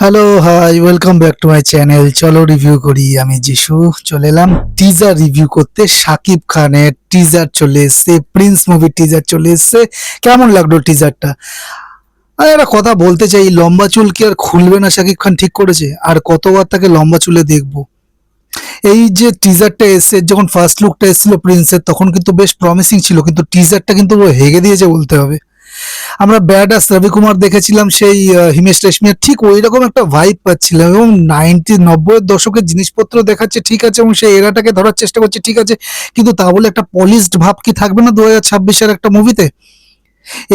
Hello, hi, welcome back to my channel. চলো review করি। আমি যিশু চলে এলাম টিজার রিভিউ করতে। শাকিব খানের টিজার চলে এসছে, প্রিন্স মুভির টিজার চলে এসছে। কেমন লাগলো টিজারটা? আর একটা কথা বলতে চাই, এই লম্বা চুল কি আর খুলবে না? শাকিব খান ঠিক করেছে? আর কতবার তাকে লম্বা চুলে দেখবো? এই যে টিজারটা এসছে, যখন ফার্স্ট লুকটা এসেছিল প্রিন্সের, তখন কিন্তু বেশ প্রমিসিং ছিল, কিন্তু টিজারটা কিন্তু ও হেগে দিয়েছে বলতে হবে। আমরা ব্যাড আস রবি কুমার দেখেছিলাম, সেই হিমেশ রেশমিয়ার ঠিক ওই রকম একটা ভাইব পাচ্ছিলাম, এবং 90-90 এর দশকের জিনিসপত্র দেখাচ্ছে ঠিক আছে, এবং সেই এরাটাকে ধরার চেষ্টা করছে ঠিক আছে, কিন্তু তা বলে একটা পলিশড ভাব কি থাকবে না 2026-এর একটা মুভিতে?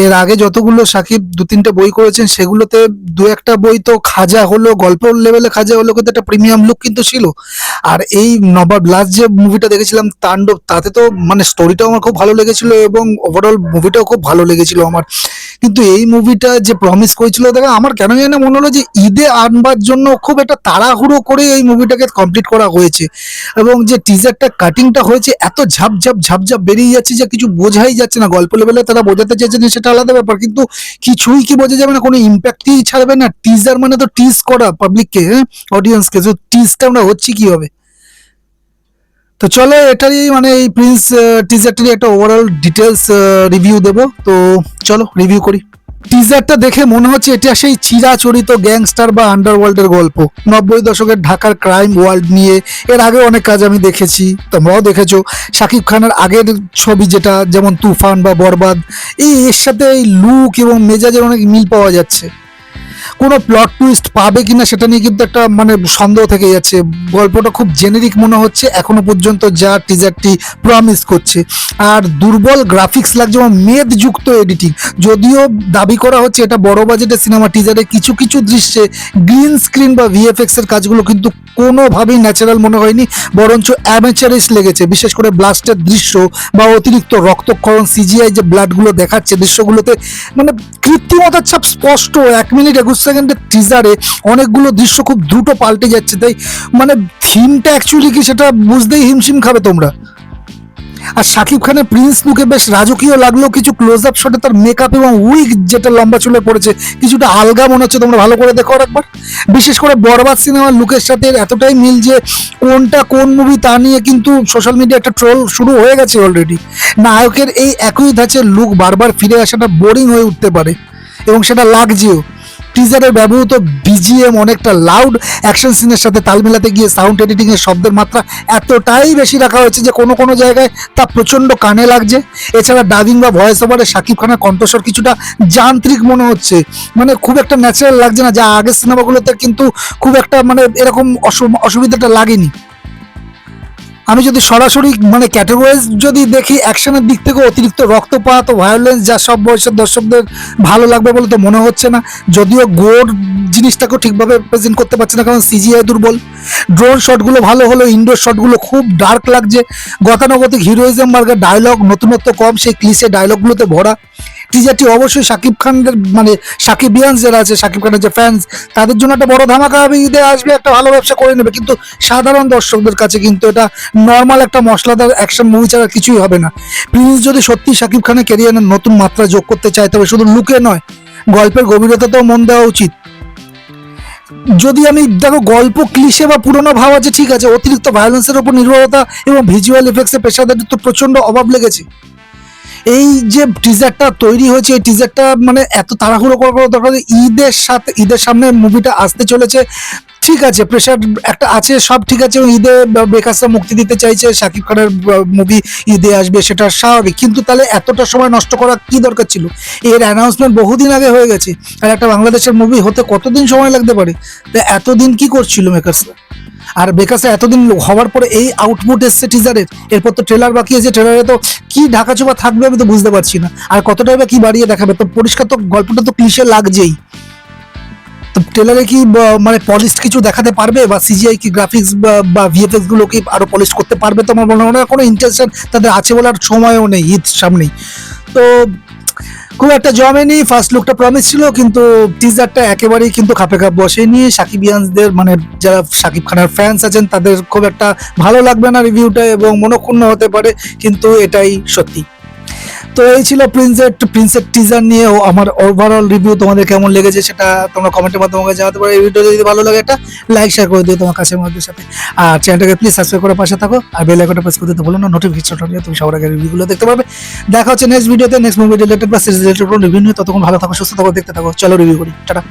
এর আগে যতগুলো সাকিব দু তিনটে বই করেছেন, সেগুলোতে দু একটা বই তো খাজা হলো, গল্প লেভেলে খাজা হলো, কিন্তু একটা প্রিমিয়াম লুক কিন্তু ছিল। আর এই নবাব লাস্ট যে মুভিটা দেখেছিলাম তাণ্ডব, তাতে তো মানে স্টোরিটাও আমার খুব ভালো লেগেছিল, এবং ওভারঅল মুভিটাও খুব ভালো লেগেছিল আমার। কিন্তু এই মুভিটা যে প্রমিস করেছিল, দেখো আমার কেন জানি না মনে হলো যে ঈদে আনবার জন্য খুব একটা তাড়াহুড়ো করে এই মুভিটাকে কমপ্লিট করা হয়েছে। এবং যে টিজারটা কাটিংটা হয়েছে, এত ঝাপঝাপ ঝাপঝাপ বেরিয়ে যাচ্ছে যে কিছু বোঝাই যাচ্ছে না। গল্প লেভেলে তারা বোঝাতে চেয়েছেন সেটা আলাদা ব্যাপার, কিন্তু কিছুই কি বোঝা যাবে না, কোনো ইম্প্যাক্টই ছাড়বে না। টিজার মানে তো টিজ করা পাবলিককে, হ্যাঁ, অডিয়েন্সকে। তো টিজটা আমরা হচ্ছি কিভাবে? তো চলো এটারই মানে এই প্রিন্স টিজারটারই একটা ওভারঅল ডিটেলস রিভিউ দেবো। তো চলো রিভিউ করি। টিজারটা দেখে মনে হচ্ছে এটা সেই চিরাচরিত গ্যাংস্টার বা আন্ডারওয়ার্ল্ডের গল্প, 90 দশকের ঢাকার ক্রাইম ওয়ার্ল্ড নিয়ে। এর আগে অনেক কাজ আমি দেখেছি, তোমরাও দেখেছো। শাকিব খানের আগের ছবি যেটা, যেমন তুফান বা বরবাদ, এর সাথে এই লুক এবং মেজাজের অনেক মিল পাওয়া যাচ্ছে। কোনো প্লট টুইস্ট পাবে কিনা সেটা নিয়ে কিন্তু একটা মানে সন্দেহ থেকে যাচ্ছে। গল্পটা খুব জেনেরিক মনে হচ্ছে এখনো পর্যন্ত, যা টিজারটি প্রমিস করছে। আর দুর্বল গ্রাফিক্স লাগছে এবং মেদযুক্ত এডিটিং। যদিও দাবি করা হচ্ছে এটা বড় বাজেটের সিনেমা, টিজারে কিছু কিছু দৃশ্যে গ্রিন স্ক্রিন বা ভিএফএক্স এর কাজগুলো কিন্তু কোনোভাবেই ন্যাচারাল মনে হয়নি, বরঞ্চ অ্যামেচারিস লেগেছে। বিশেষ করে ব্লাস্টের দৃশ্য বা অতিরিক্ত রক্তক্ষরণ, সিজিআই যে ব্লাডগুলো দেখাচ্ছে দৃশ্যগুলোতে, মানে কৃত্রিমতার ছাপ স্পষ্ট। 1 মিনিট 21 সেকেন্ডের টিজারে অনেকগুলো দৃশ্য খুব দ্রুত পাল্টে যাচ্ছে, তাই মানে থিমটা অ্যাকচুয়ালি কি সেটা বুঝতেই হিমশিম খাবে তোমরা। আর শাকিব খানের প্রিন্স লুকে বেশ রাজকীয় লাগলো, কিছু ক্লোজ আপ শটে তার মেকআপ এবং উইগ যেটা লম্বা চুলে পড়েছে কিছুটা আলগা মনে হচ্ছে। তোমরা ভালো করে দেখো একবার। বিশেষ করে বরবাদ সিনেমার লুকের সাথে এতটাই মিল যে কোনটা কোন মুভি তা নিয়ে কিন্তু সোশ্যাল মিডিয়া একটা ট্রোল শুরু হয়ে গেছে অলরেডি। নায়কের এই একই ধাঁচের লুক বারবার ফিরে আসাটা বোরিং হয়ে উঠতে পারে, এবং সেটা লাগছেও। টিজারের ব্যবহৃত বিজিএম অনেকটা লাউড, অ্যাকশন সিনের সাথে তাল মেলাতে গিয়ে সাউন্ড এডিটিং এর শব্দের মাত্রা এতটাই বেশি রাখা হয়েছে যে কোনো কোনো জায়গায় তা প্রচন্ড কানে লাগছে। এছাড়া ডাবিং বা ভয়েস ওভারে শাকিব খানের কণ্ঠস্বর কিছুটা যান্ত্রিক মনে হচ্ছে, মানে খুব একটা ন্যাচারাল লাগছে না, যা আগের সিনেমাগুলোতে কিন্তু খুব একটা মানে এরকম অসুবিধাটা লাগেনি। আমি যদি সরাসরি মানে ক্যাটাগরাইজ যদি দেখি, অ্যাকশনের দিক থেকে অতিরিক্ত রক্তপাত ও ভায়োলেন্স যা সব বয়সের দর্শকদের ভালো লাগবে বলে তো মনে হচ্ছে না। যদিও গোর জিনিসটাকেও ঠিকভাবে প্রেজেন্ট করতে পারছে না, কারণ সিজিআই দুর্বল। ড্রোন শটগুলো ভালো হলো, ইনডোর শটগুলো খুব ডার্ক লাগছে। গতানুগতিক হিরোইজম মার্কা ডায়লগ, নতুনত্ব কম, সেই ক্লিশে ডায়লগগুলোতে ভরা। টিজারটি অবশ্যই শাকিব খানদের মানে সাকিবিয়ান্স যারা আছে, শাকিব খানের যে ফ্যান্স, তাদের জন্য একটা বড় ধামাকা হবে। ঈদে আসবে, একটা ভালো ব্যবসা করে নেবে, কিন্তু সাধারণ দর্শকদের কাছে কিন্তু এটা নর্মাল একটা মশলাদার অ্যাকশন মুভি ছাড়া কিছুই হবে না। প্রিন্স যদি সত্যি শাকিব খানের ক্যারিয়ারের নতুন মাত্রা যোগ করতে চায়, তবে শুধু লুকে নয়, গল্পের গভীরতাতেও মন দেওয়া উচিত। যদি আমি দেখো গল্প ক্লিশে বা পুরোনো ভাব আছে ঠিক আছে, অতিরিক্ত ভায়োলেন্সের উপর নির্ভরতা এবং ভিজুয়াল এফেক্টসের পেশাদারিত্ব প্রচন্ড অভাব লেগেছে। এই যে টিজারটা তৈরি হয়েছে, এই টিজারটা মানে এত তাড়াহুড়ো করার দরকার নেই। ঈদের সামনে মুভিটা আসতে চলেছে, ঠিক আছে, প্রেশার একটা আছে, সব ঠিক আছে, এবং ঈদে বেকাররা মুক্তি দিতে চাইছে, শাকিব খানের মুভি ঈদে আসবে, সেটা স্বাভাবিক, কিন্তু তাহলে এতটা সময় নষ্ট করা কি দরকার ছিল? এর অ্যানাউন্সমেন্ট বহুদিন আগে হয়ে গেছে, আর একটা বাংলাদেশের মুভি হতে কতদিন সময় লাগতে পারে? তা এতদিন কি করছিল মেকার্সরা? আর বেকারসে এতদিন হওয়ার পরে এই আউটপুট এসছে টিজারের, এরপর তো ট্রেলার বাকি আছে। ট্রেলারে তো কি ঢাকাচোপা থাকবে আমি তো বুঝতে পারছি না, আর কতটাই বা কি বাড়িয়ে দেখাবে? তো পরিষ্কার তো গল্পটা তো ক্লিশে লাগছেই। তো ট্রেলারে কি মানে পলিশ কিছু দেখাতে পারবে, বা সিজিআই কি গ্রাফিক্স বা ভিএফএক্স গুলো কি আরো পলিশ করতে পারবে? তো আমার মনে হয় না কোনো ইন্টেনশন তাদের আছে বলার সময়ও নেই ঈদ সামনেই। তো খুব একটা জমেনি। ফার্স্ট লুকটা প্রমিস ছিল, কিন্তু টিজারটা একেবারেই কিন্তু খাপে খাপ বসেনি। সাকিবিয়ানসদের মানে যারা শাকিব খানের ফ্যান্স আছেন তাদের খুব একটা ভালো লাগবে না রিভিউটা, এবং মনক্ষুণ্ণ হতে পারে, কিন্তু এটাই সত্যি। তো এই ছিল প্রিন্সের টিজার নিয়ে আমার ওভারঅল রিভিউ। তোমাদের কেমন লেগেছে সেটা তোমরা কমেন্টের মাধ্যমে আমাকে জানাতে পারো। এই ভিডিও যদি ভালো লাগে একটা লাইক শেয়ার করে দিও তোমার কাছের মানুষদের সাথে, আর চ্যানেলটাকে প্লিজ সাবস্ক্রাইব করে পাশে থাকো, আর বেল আইকনটা প্রেস করতে ভুলো না, নোটিফিকেশনটা নিয়ে তুমি সবার আগে রিভিউগুলো দেখতে পাবে। দেখা হচ্ছে নেক্সট ভিডিওতে, নেক্সট মুভি রিলেটেড বা সিরিজ রিলেটেড রিভিউ নিয়ে। ততক্ষণ ভালো থাকো, সুস্থ থাকো, দেখতে থাকো। চলো রিভিউ করি, টাটা।